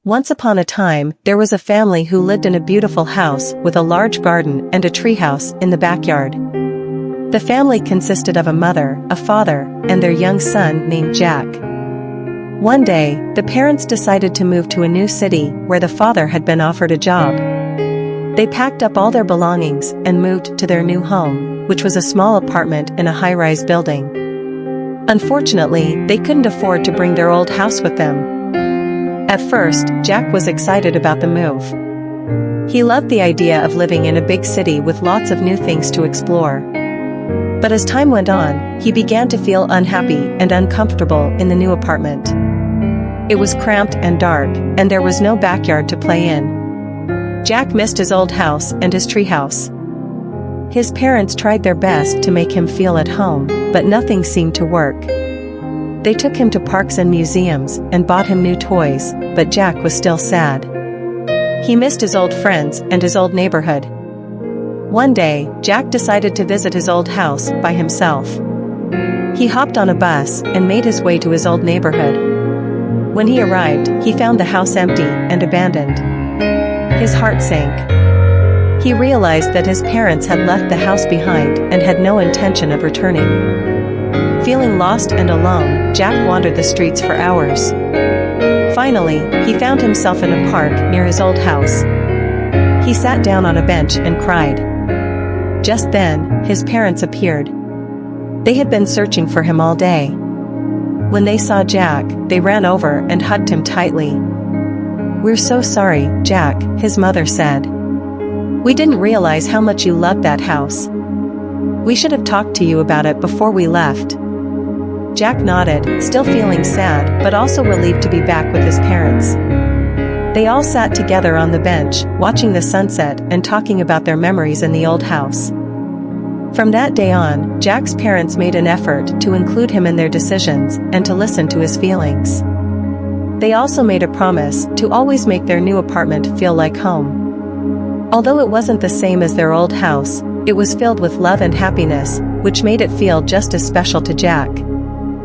Once upon a time, there was a family who lived in a beautiful house with a large garden and a treehouse in the backyard. The family consisted of a mother, a father, and their young son named Jack. One day, the parents decided to move to a new city where the father had been offered a job. They packed up all their belongings and moved to their new home, which was a small apartment in a high-rise building. Unfortunately, they couldn't afford to bring their old house with them. At first, Jack was excited about the move. He loved the idea of living in a big city with lots of new things to explore. But as time went on, he began to feel unhappy and uncomfortable in the new apartment. It was cramped and dark, and there was no backyard to play in. Jack missed his old house and his treehouse. His parents tried their best to make him feel at home, but nothing seemed to work. They took him to parks and museums and bought him new toys, but Jack was still sad. He missed his old friends and his old neighborhood. One day, Jack decided to visit his old house by himself. He hopped on a bus and made his way to his old neighborhood. When he arrived, he found the house empty and abandoned. His heart sank. He realized that his parents had left the house behind and had no intention of returning. Feeling lost and alone, Jack wandered the streets for hours. Finally, he found himself in a park near his old house. He sat down on a bench and cried. Just then, his parents appeared. They had been searching for him all day. When they saw Jack, they ran over and hugged him tightly. "We're so sorry, Jack," his mother said. "We didn't realize how much you loved that house. We should have talked to you about it before we left." Jack nodded, still feeling sad but also relieved to be back with his parents. They all sat together on the bench, watching the sunset and talking about their memories in the old house. From that day on, Jack's parents made an effort to include him in their decisions and to listen to his feelings. They also made a promise to always make their new apartment feel like home. Although it wasn't the same as their old house, it was filled with love and happiness, which made it feel just as special to Jack.